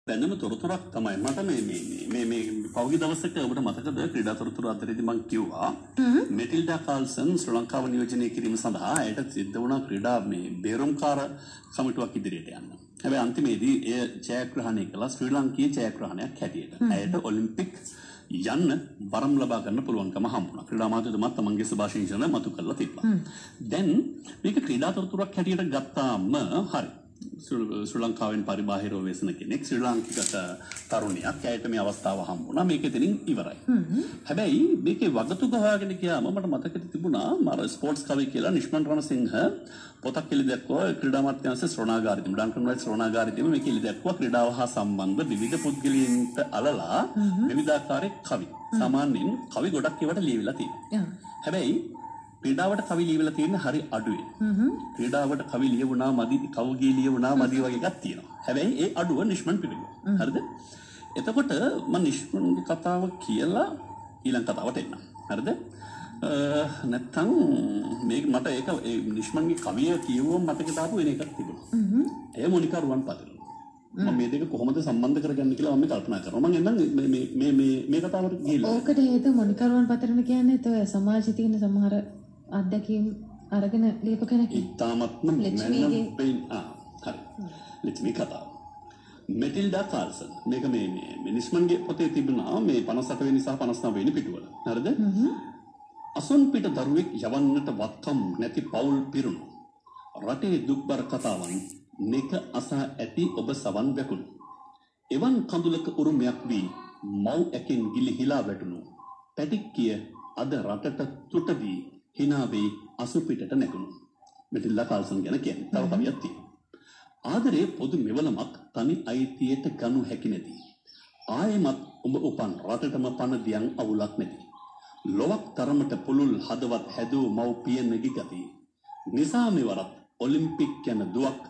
වෙනම තොරතුරක් තමයි මට මේ පෞද්ගලික දවසක ඔබට මතකද ක්‍රීඩා තොරතුරු අතරේදී මම කිව්වා මෙටිල්ඩා කාල්සන් ශ්‍රී ලංකාව නියෝජනය කිරීම සඳහා ඇයට සිද්ධ වුණා ක්‍රීඩා මේ බේරුම්කාර කමිටුවක් ඉදිරියට යන්න. හැබැයි අන්තිමේදී එය ජයග්‍රහණය කළා ශ්‍රී ලංකීය ජයග්‍රහණයක් හැටියට. ඇයට ඔලිම්පික් යන්න වරම් ලබා ගන්න පුළුවන්කම හම්බුණා. ක්‍රීඩා මාධ්‍යතුමත් තමන්ගේ සුභාශිංසන මතු කරලා තිබ්බා. දැන් මේක ක්‍රීඩා තොරතුරක් හැටියට ගත්තාම හරි. ශ්‍රී ලංකාවෙන් පරිබාහිරව වෙසෙන කෙනෙක් ශ්‍රී ලාංකික තරුණියක් ඇයට මේ අවස්ථාව හම්බුණා. මේක එතනින් ඉවරයි. හැබැයි මේකේ වගතුග හොයාගෙන ගියාම මට මතකෙට තිබුණා මර ස්පෝර්ට්ස් කවි කියලා නිෂ්මන් රණසිංහ පොතක් එළි දැක්වුවා ක්‍රීඩා මාත්‍යාංශ ශ්‍රෝණාගාරිතම ඩන්කන් රයිට් ශ්‍රෝණාගාරිතම මේක එළි දැක්වුවා ක්‍රීඩාව හා සම්බන්ධ විවිධ පුද්ගලයන්ට අලලා විවිධාකාරයේ කවි. සාමාන්‍යයෙන් කවි ගොඩක් ඒවට ලියවිලා තියෙනවා. හැබැයි ක්‍රීඩාවට කවි ලියවිලා තියෙන්නේ හරි අඩුයි. ක්‍රීඩාවට කවි ලියවුණා මදි කවුගේ ලියවුණා මදි වගේ එකක් තියෙනවා. හැබැයි ඒ අඩුව නිෂ්මන් පිළිගන්නවා. හරිද? එතකොට මම නිෂ්මන්ගේ කතාව කියලා ඊළඟ කතාවට එන්න. හරිද? නැත්තම් මේක මට ඒක ඒ නිෂ්මන්ගේ කවිය කියවුවම මතකයට ආපු වෙන එකක් තිබුණා. ඒ මොනිකා රුවන්පතල. මම මේ දෙක කොහොමද සම්බන්ධ කරගන්නේ කියලා මම කල්පනා කරනවා. මම එන්නම් මේ කතාවට ගිහිල්ලා. ඕකට හේතු මොනිකා රුවන්පතලන කියන්නේ ඒ සමාජයේ තියෙන සමහර අත්දැකීම් අරගෙන ලියපු කෙනෙක්. ඉතාමත්ම මැනම් පෙයින් හරි. ලෙච්මී කතාව. මෙටිල්ඩා කාල්සන් මේක මේ නිෂ්මන්ගේ පොතේ තිබුණා මේ 57 වෙනි සහ 59 වෙනි පිටුවල. හරිද? අසොන් පිට දරුවෙක් යවන්නට වත්කම් නැති පවුල් පිරුණු. රටේ දුක්බර කතාවන් නෙක අසා ඇති ඔබ සවන් වැකුණු. එවන් කඳුලක උරුමයක් වී මව් ඇකින් ගිලිහිලා වැටුණු. පැටික්කිය අද රටට තුට වී හිනාවේ අසු පිටට නැගුණු. මෙටිල්ඩා කාල්සන් ගැන කියන්නේ තව කවියක් තියෙනවා. ආදරේ පොදු මෙවලමක් තනි අයිතියට ගනු හැකි නැති. ආයෙමත් ඔබ උපන් රටටම පණ දියන් අවුලක් නැති. ලොවක් තරමට පුළුල් හදවත් හැදූ මව්පිය නැගි ගති. නිසා මෙවරත් ඔලිම්පික් යන දුවක්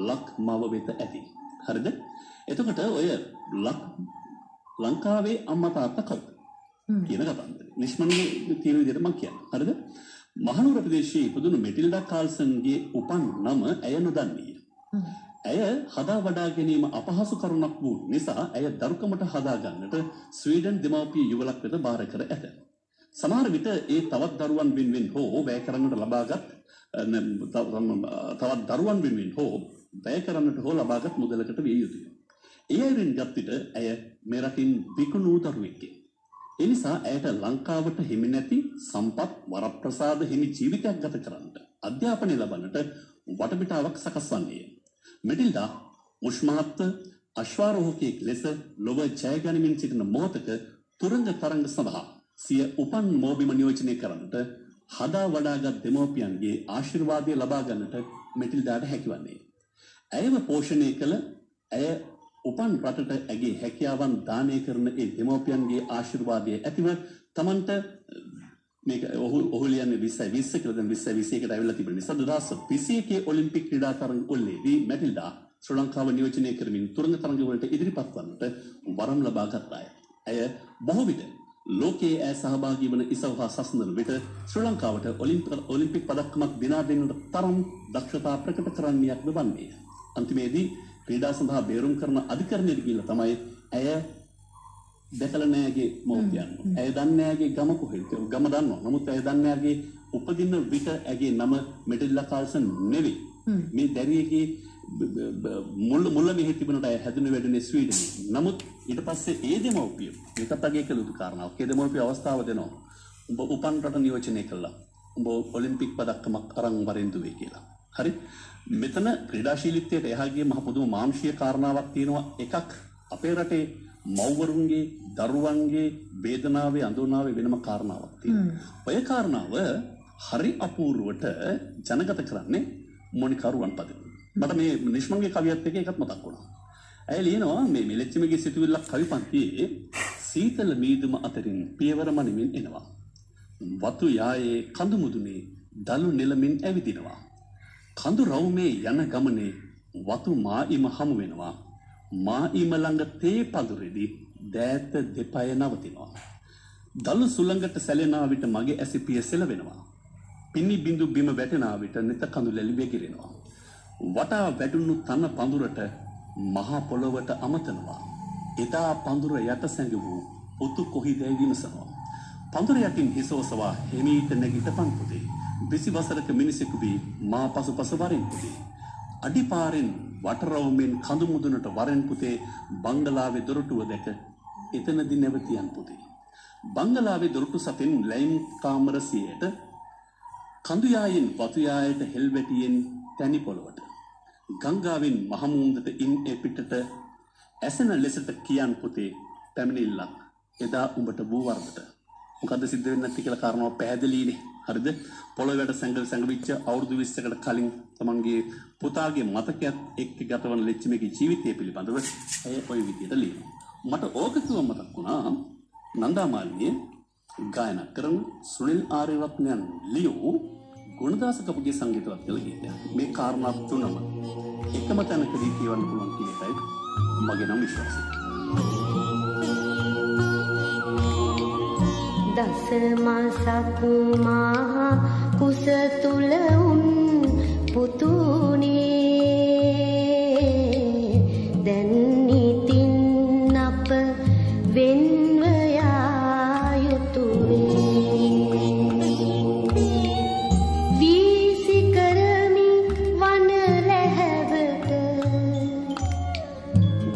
ලක් මව වෙත ඇති. හරිද? එතකොට ඔය ලංකාවේ අම්මා තාත්තා කවුද? කියන කතාන්දරේ. නිෂ්මන්ගේ තියෙන විදිහට මම කියන්නේ. හරිද? මහනුවර ප්‍රදේශයේ ඉපදුණු මෙටිල්ඩා කාල්සන්ගේ උපන් නම ඇය නොදන්නේය. ඇය හදා වඩා ගැනීම අපහසු කරුණක් වූ නිසා ඇය දරුකමට හදා ගන්නට ස්වීඩන් දෙමව්පිය යුවලක් වෙත බාර කර ඇත. සමහර විට ඒ තවත් දරුවන් වෙනුවෙන් හෝ වැය කරන්නට ලබාගත් තවත් දරුවන් වෙනුවෙන් හෝ වැය කරන්නට හෝ ලබාගත් මුදලකට විය යුතුය. ඒ අයුරින් ගත් විට ඇය මේ රටින් විකුණූ දරුවෙක්ය. ඒ නිසා ඇයට ලංකාවට හිමි නැති සම්පත් වරප්‍රසාද හිමි ජීවිතයක් ගත කරන්නට අධ්‍යාපනය ලබන්නට වටපිටාවක් සකස් වන්නේය. මෙටිල්ඩා උෂ්මාත්ත අශ්වාරෝහකයෙක් ලෙස ලොව ජය ගනිමින් සිටින මොහොතක තුරංග තරංග සඳහා සිය උපන් මෝබිම නියෝජනය කරන්නට හදා වඩාගත් දෙමෝපියන්ගේ ආශිර්වාදය ලබා ගන්නට මෙටිල්ඩාට හැකිවන්නේ. ඇයව පෝෂණය කළ ඇය උපන් රටට ඇගේ හැකියාවන් දානය කරන ඒ දෙමෝපියන්ගේ ආශිර්වාදය ඇතිව තමන්ට මේක ඔහු ලියන්නේ 2020 කියලා දැන් 2021කට ඇවිල්ලා තිබෙන නිසා 2021 ඔලිම්පික් ක්‍රීඩා තරඟ ඔල්ලේදී මෙටිල්ඩා ශ්‍රී ලංකාව නියෝජනය කරමින් තුරංග තරඟ වලට ඉදිරිපත් වන්නට වරම් ලබා ගත්තාය. ඇය බොහෝ විට ලෝකයේ ඇය සහභාගී වන ඉසව් හා සසඳන විට ශ්‍රී ලංකාවට ඔලිම්පික් පදක්කමක් දිනා දෙන්නට තරම් දක්ෂතා ප්‍රකට කරන්නියක්ද වන්නේ. අන්තිමේදී ක්‍රීඩා සඳහා බේරුම් කරන අධිකරණයට ගිහිල්ලා තමයි ඇය දැකලා නෑගේ මව්පියන්. ඇය දන්නේ නෑගේ ගම කොහෙද? ගම දන්නවා. නමුත් ඇය දන්නේ නෑගේ උපදින විට ඇගේ නම මෙටිල්ඩා කාල්සන් නෙවෙයි. මේ දැරියගේ මුල මෙහි තිබුණට ඇය හැදුනේ වැඩුනේ ස්වීඩනයේ. නමුත් ඊට පස්සේ ඒ දෙමව්පිය මේකත් අගේ කළ යුතු කාරණාවක්. ඒ දෙමව්පිය අවස්ථාව දෙනවා. උඹ උපන් රට නියෝජනය කළා. උඹ ඔලිම්පික් පදක්කමක් අරන් වරින් දුවේ කියලා. හරි? මෙතන ක්‍රීඩාශීලීත්වයට එහා ගිය මහ පුදුම මානුෂීය කාරණාවක් තියෙනවා. එකක් අපේ රටේ මව්වරුන්ගේ දරුවන්ගේ වේදනාවේ අඳුනාවේ වෙනම කාරණාවක් තියෙනවා. ඔය කාරණාව හරි අපූර්වට ජනගත කරන්නේ මොනිකා රුවන්පතල. මට මේ නිෂ්මන්ගේ කවියත් එක්ක එකක් මතක් වුණා. ඇය ලියනවා මේ මෙලෙච්චමගේ සිතුවිල්ලක් කවි පන්තියේ සීතල මීදුම අතරින් පියවර මනිමින් එනවා. වතු යායේ කඳු මුදුනේ දලු නෙලමින් ඇවිදිනවා. කඳු රවුමේ යන ගමනේ වතු මායිම හමු වෙනවා. මායිම ළඟ තේ පඳුරේදී දෑත දෙපය නවතිනවා. දලු සුළඟට සැලෙනා විට මගේ ඇසිපිය සෙලවෙනවා. පින්නි බිඳු බිම වැටෙනා විට නිත කඳු ලැලි වෙගිරෙනවා. වටා වැටුණු තන පඳුරට මහා පොළොවට අමතනවා. එදා පඳුර යට සැඟ වූ පුතු කොහිදැයි විමසනවා. පඳුර යටින් හිසෝසවා හිමීට නැගිටපන් පුතේ. 20 වසරක මිනිසෙකු වී මා පසුපස වරෙන් පුතේ. අඩිපාරෙන් වටරවුමෙන් කඳු මුදුනට වරෙන් පුතේ බංගලාවේ දොරටුව දැක එතනදී නැවතියන් පුතේ. බංගලාවේ දොරටු සතෙන් ලයින් කාමර 100ට කඳු යායෙන් වතු යායට හෙල්වැටියෙන් තනි පොළවට ගංගාවෙන් මහමුන්දට ඉන් එපිටට ඇසෙන ලෙසට කියන් පුතේ පැමිණිල්ලක් එදා උඹට වූ වරදට. මොකද්ද සිද්ධ වෙන්නේ නැති කියලා කාරණාව පැහැදිලිනේ. හරිද? පොළොවට සැඟවිච්ච අවුරුදු 20කට කලින් තමන්ගේ පුතාගේ මතකයක් එක්ක ගතවන ලෙච්චමගේ ජීවිතය පිළිබඳව ඇය ඔය විදිහට ලියනවා. මට ඕක කිව්ව මතක් වුණා නන්දාමාලිනිය ගායනා කරන සුනිල් ආර්යරත්නයන් ලියූ ගුණදාස කපුගේ සංගීතවත් කළ ගීතයක්. මේ කාරණා තුනම එකම තැනකදී කියවන්න පුළුවන් කියන එකයි මගේ නම් විශ්වාසය. දස මාසක් මා කුස තුල උන් පුතුනේ දැන් නිතින් අප වෙන්ව යා යුතුය. වීසි කරමි වන ලැහැවට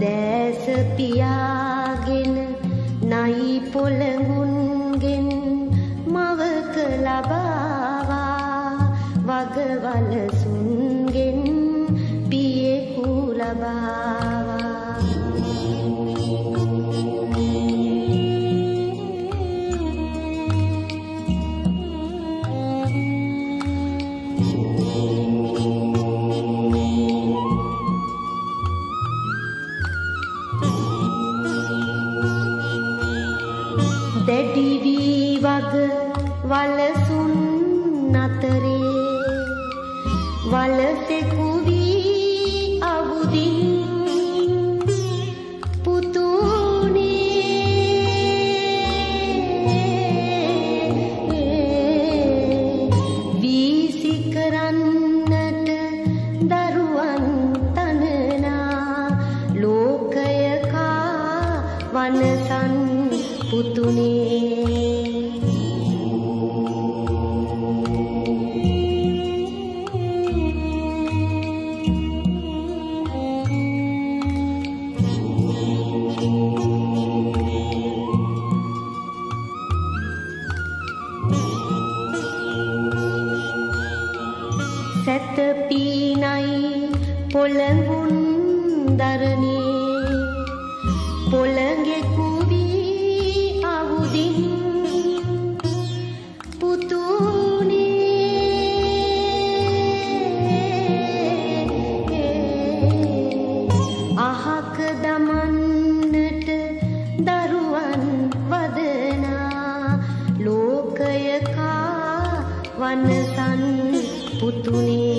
දැස පියාගෙන නයි පොළඟුන් මවක ලබාවා වගවල සුන්ගෙන් පියෙකු ලබාවා. දැඩි වී වග වලසුන් අතරේ වලසෙකු වී අවුදින් පුතුනේ වීසි කරන්නට දරුවන් තනනා ලෝකයකා වනසන් පුතුනේ. සැතපීනයි පොළඟුන් දරණේ පොළඟෙකු වී අවුදින් පුතුනේ අහක දමන්නට දරුවන් වදනා ලෝකයකා වනසන් පුතුනේ.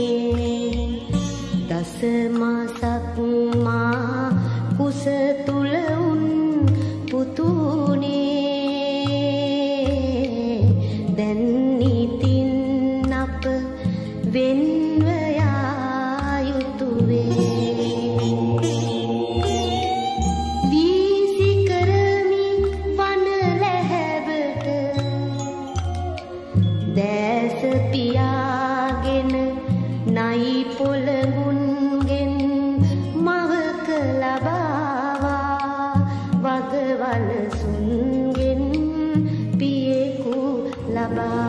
දස මාසක් මා කුස තුල උන් පුතුනේ දැන් නිතින් අප වෙන්ව යා යුතුවේ. වීසි කරමි වන ලැහැවට දැස පියාගෙන නයි පොළඟුන්ගෙන් මවක ලබාවා වගවල සුන්ගෙන් පියෙකු ලබා.